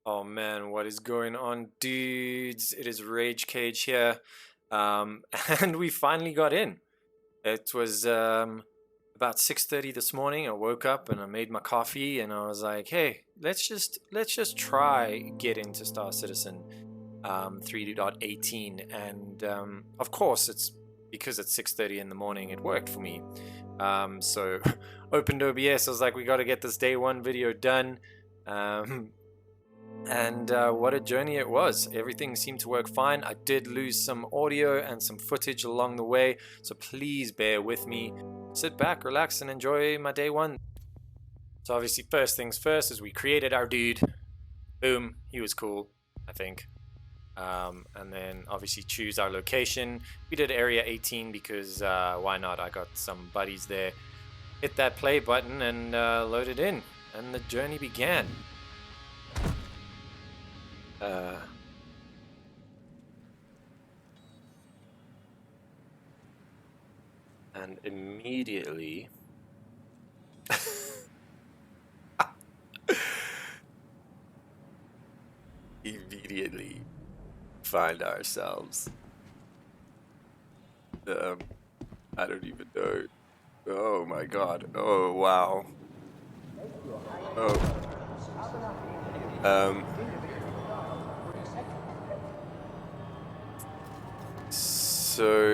Oh man, what is going on, dudes? It is Rage Cage here. Um, and we finally got in. It was about 6:30 this morning. I woke up and I made my coffee and I was like, "Hey, let's just try get into Star Citizen 3.18." And of course, it's because it's 6:30 in the morning. It worked for me. So opened OBS. I was like, "We got to get this day one video done." Um, and what a journey it was. Everything seemed to work fine. I did lose some audio and some footage along the way, so please bear with me. Sit back, relax, and enjoy my day one. So obviously, first things first is we created our dude. Boom, he was cool, I think. And then obviously choose our location. We did area 18 because why not? I got some buddies there. Hit that play button and load it in, and the journey began. Uh, and immediately immediately find ourselves I don't even know. Oh my god. Oh wow. Oh. Um so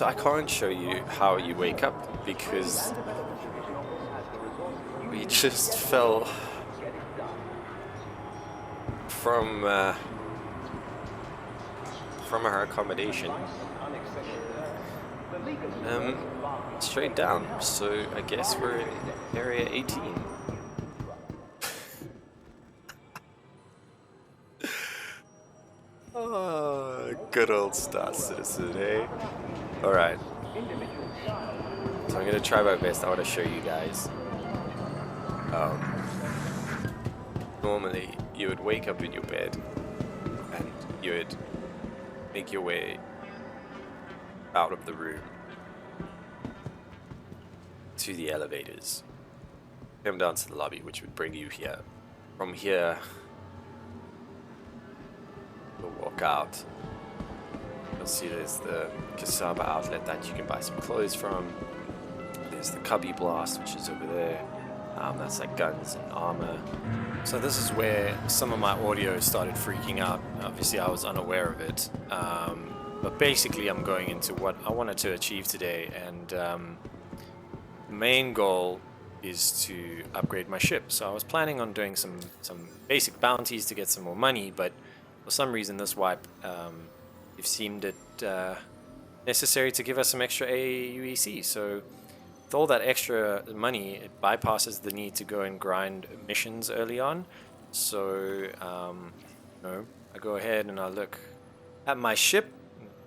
I can't show you how you wake up because we just fell from our accommodation straight down. So I guess we're in area 18. Oh, good old Star Citizen, eh? Alright. So I'm gonna try my best. I want to show you guys. Normally, you would wake up in your bed and you would make your way out of the room to the elevators. Come down to the lobby, which would bring you here. From here, you'll walk out. You'll see there's the Kasaba outlet that you can buy some clothes from. There's the Cubby Blast, which is over there. That's like guns and armor. So this is where some of my audio started freaking out. Obviously, I was unaware of it. But basically, I'm going into what I wanted to achieve today, and the main goal is to upgrade my ship. So I was planning on doing some basic bounties to get some more money, but for some reason, this wipe, it seemed it necessary to give us some extra AUEC. So with all that extra money, it bypasses the need to go and grind missions early on. So, I go ahead and I look at my ship.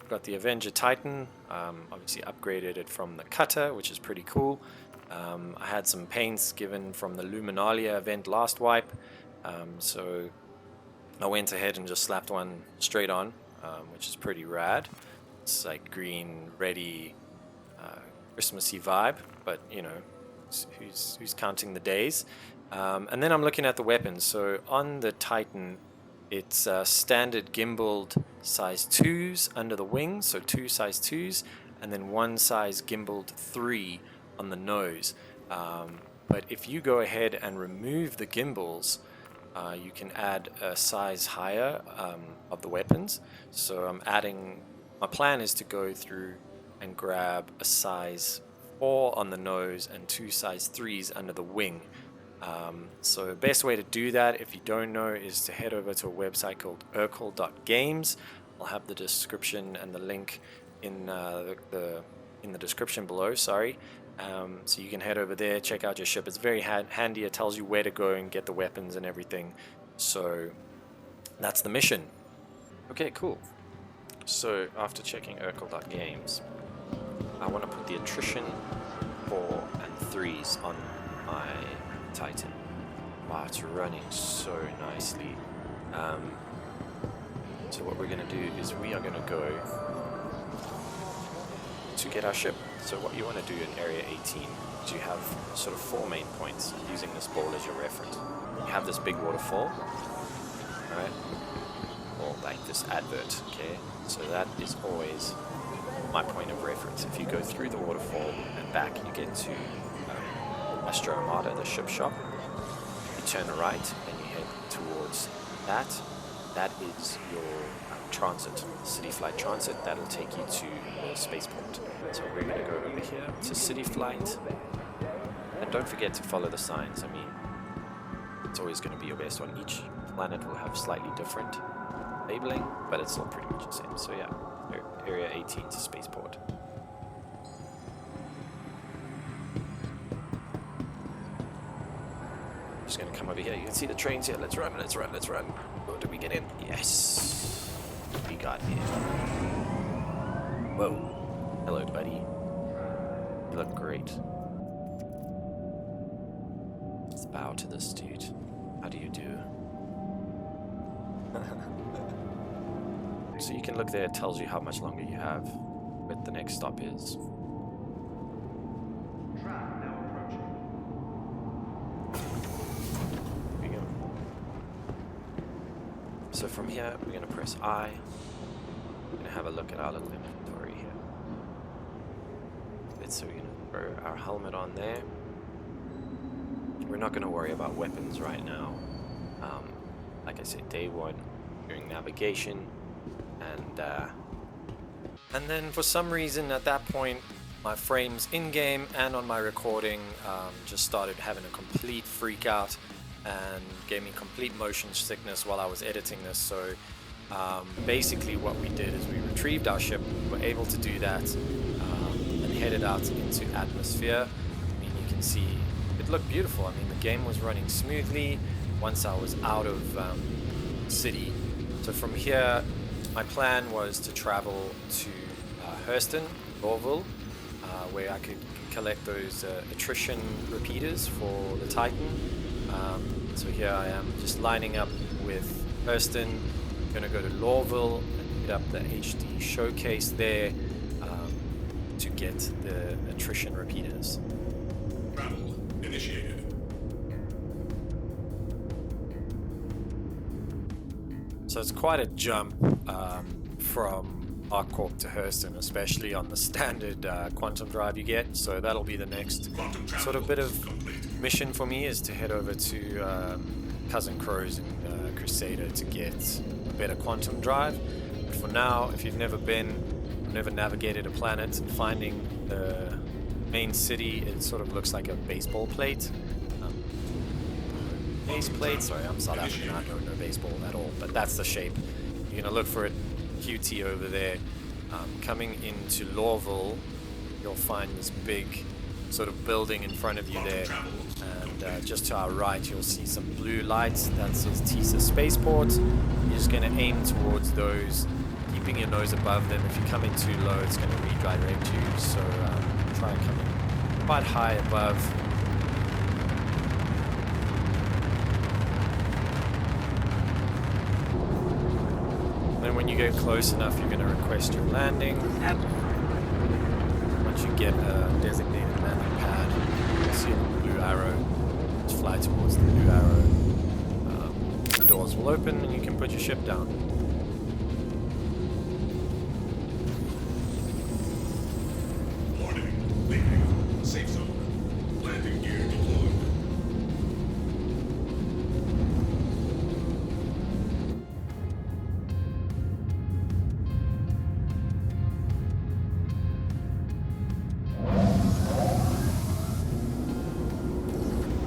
Got the Avenger Titan. Obviously upgraded it from the Cutter, which is pretty cool. I had some paints given from the Luminalia event last wipe. So I went ahead and just slapped one straight on, which is pretty rad. It's like green, ready, Christmassy vibe, but you know, who's counting the days? And then I'm looking at the weapons. So on the Titan, it's standard gimbaled size 2s under the wings, so 2 size 2s, and then 1 size gimbaled 3 on the nose. But if you go ahead and remove the gimbals, you can add a size higher of the weapons. So my plan is to go through and grab a size 4 on the nose and 2 size 3s under the wing. So the best way to do that, if you don't know, is to head over to a website called Urkel.games. I'll have the description and the link in the description below. Sorry. So you can head over there, check out your ship. It's very handy. It tells you where to go and get the weapons and everything. So that's the mission. Okay, cool. So after checking Urkel.games, I want to put the attrition 4 and 3s on my Titan. Wow, it's running so nicely. So what we're going to do is we are going to go to get our ship. So what you want to do in Area 18 you have sort of 4 main points using this ball as your reference. You have this big waterfall, right? Or like this advert, okay? So that is always my point of reference. If you go through the waterfall and back, you get to Astro Armada, the ship shop. You turn right and you head towards that. That is your transit, City Flight Transit. That'll take you to the spaceport. So we're going to go over here to City Flight. And don't forget to follow the signs. I mean, it's always going to be your best one. Each planet will have slightly different labeling, but it's all pretty much the same. So yeah, Area 18 to spaceport. Just going to come over here. You can see the trains here. Let's run, let's run, let's run. Oh, did we get in? Yes. We got in. Whoa. Hello, buddy. You look great. Let's bow to this dude. How do you do? So you can look there. It tells you how much longer you have. What the next stop is. So from here, we're going to press I. We're going to have a look at our little inventory here. So we're going to throw our helmet on there. We're not going to worry about weapons right now. Like I said, day 1, during navigation. And then for some reason at that point, my frames in-game and on my recording just started having a complete freak out. And gave me complete motion sickness while I was editing this. So basically what we did is we retrieved our ship, we were able to do that, and headed out into atmosphere. I mean, you can see it looked beautiful. I mean, the game was running smoothly once I was out of city. So from here, my plan was to travel to Hurston, Lorville, where I could collect those attrition repeaters for the Titan. So here I am just lining up with Hurston. I'm going to go to Lorville and hit up the HD showcase there to get the attrition repeaters. Travel initiated. So it's quite a jump from ArcCorp to Hurston, especially on the standard quantum drive you get. So that'll be the next sort of bit of mission for me, is to head over to Cousin Crows and Crusader to get a better quantum drive. But for now, if you've never navigated a planet, finding the main city, it sort of looks like a baseball plate. Base plate? Sorry, I'm South African, I don't know baseball at all, but that's the shape. You're gonna look for it, QT over there. Coming into Lorville, you'll find this big sort of building in front of you there, and just to our right you'll see some blue lights that says TISA Spaceport. You're just going to aim towards those, keeping your nose above them. If you come in too low, it's going to redirect you, so try coming quite high above. Then when you get close enough, you're going to request your landing. Once you get a designated landing pad, you'll see the blue arrow. Just fly towards the blue arrow. The doors will open and you can put your ship down. Warning. Leaving. Safe zone. Landing gear deployed.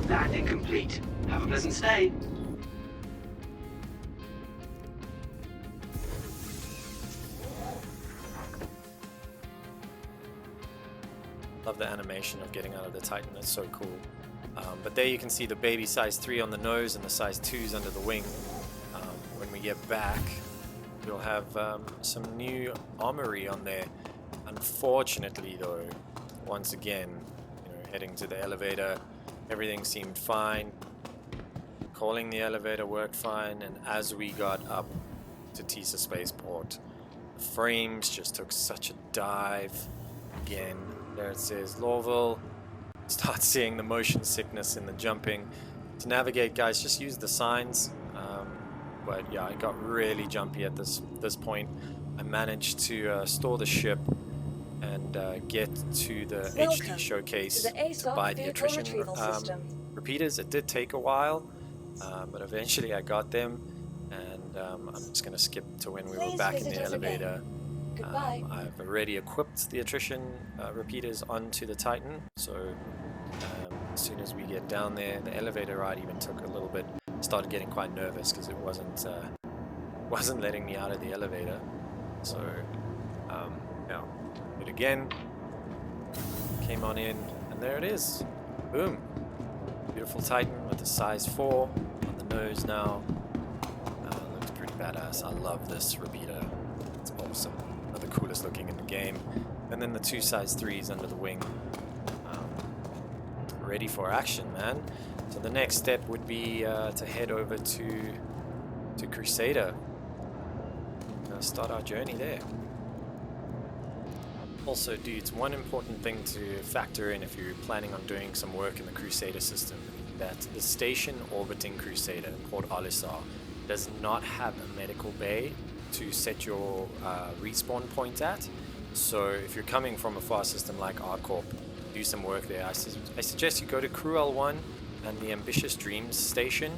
Landing complete. Have a pleasant stay. Love the animation of getting out of the Titan, it's so cool. But there you can see the baby size 3 on the nose and the size 2s under the wing. When we get back, you'll have some new armory on there. Unfortunately though, once again, heading to the elevator, everything seemed fine. Calling the elevator worked fine, and as we got up to TISA Spaceport, the frames just took such a dive. Again, there it says Lorville, start seeing the motion sickness in the jumping. To navigate, guys, just use the signs. But yeah, I got really jumpy at this point. I managed to store the ship and get to the HD showcase to buy the attrition repeaters. It did take a while, but eventually I got them, and I'm just going to skip to when we were back in the elevator. I've already equipped the attrition repeaters onto the Titan, so as soon as we get down there, the elevator ride even took a little bit. Started getting quite nervous because it wasn't letting me out of the elevator. So yeah, but again, came on in, and there it is. Boom! Beautiful Titan with a size 4 on the nose now. Looks pretty badass. I love this repeater. It's awesome. One of the coolest looking in the game. And then the 2 size 3s under the wing. Ready for action, man. So the next step would be to head over to Crusader. Start our journey there. Also, dudes, one important thing to factor in if you're planning on doing some work in the Crusader system, that the station orbiting Crusader, Port Olisar, does not have a medical bay to set your respawn point at. So if you're coming from a far system like ArcCorp, do some work there. I suggest you go to Crew L1 and the Ambitious Dreams station.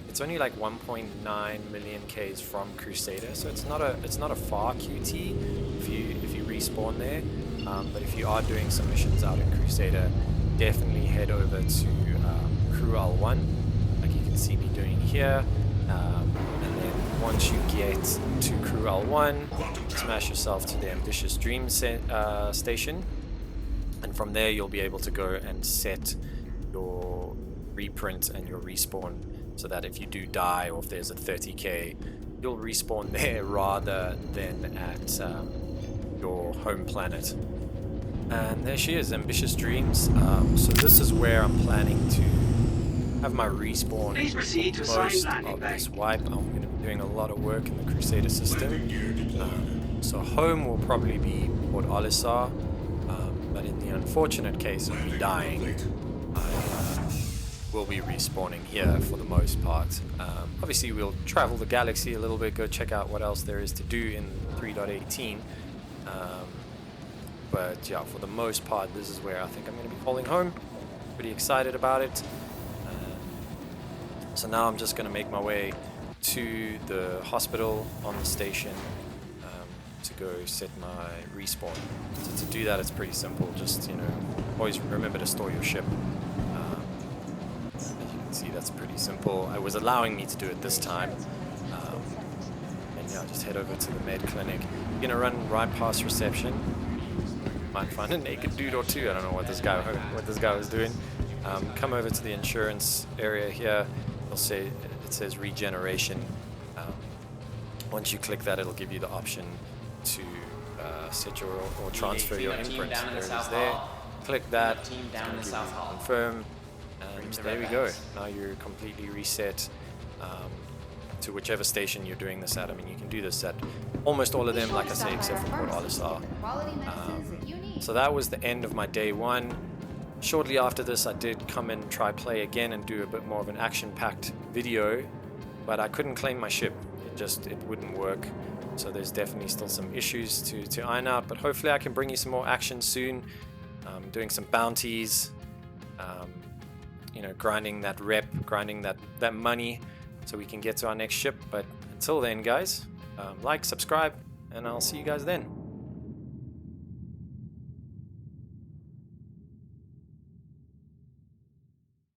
It's only like 1.9 million Ks from Crusader, so it's not a far QT if you respawn there. But if you are doing some missions out in Crusader, definitely head over to Crew L1, like you can see me doing here. And then once you get to Crew L1, smash yourself to the Ambitious Dreams station, and from there you'll be able to go and set your reprint and your respawn, so that if you do die or if there's a 30k, you'll respawn there rather than at your home planet. And there she is, Ambitious Dreams. So this is where I'm planning to have my respawn. Please proceed to most landing of bay. this wipe. I'm going to be doing a lot of work in the Crusader system. So home will probably be Port Olisar, but in the unfortunate case of me dying, I will be respawning here for the most part. Obviously we'll travel the galaxy a little bit, go check out what else there is to do in 3.18. But yeah, for the most part, this is where I think I'm going to be calling home. Pretty excited about it. So now I'm just going to make my way to the hospital on the station to go set my respawn. So to do that, it's pretty simple. Just, always remember to store your ship. As you can see, that's pretty simple. It was allowing me to do it this time. And yeah, just head over to the med clinic. You're going to run right past reception. Might find a naked dude or two. I don't know what this guy was doing. Come over to the insurance area here. It says regeneration. Once you click that, it'll give you the option to set your or transfer your imprint. There it is there. Click that. It's going to give you confirm. And there we go. Now you're completely reset to whichever station you're doing this at. I mean, you can do this at almost all of them, like I say, except for Port Olisar. So that was the end of my day one. Shortly after this, I did come and try play again and do a bit more of an action-packed video, but I couldn't claim my ship. It wouldn't work. So there's definitely still some issues to iron out, but hopefully I can bring you some more action soon. Doing some bounties, grinding that rep, grinding that money, so we can get to our next ship. But until then, guys, like, subscribe, and I'll see you guys then.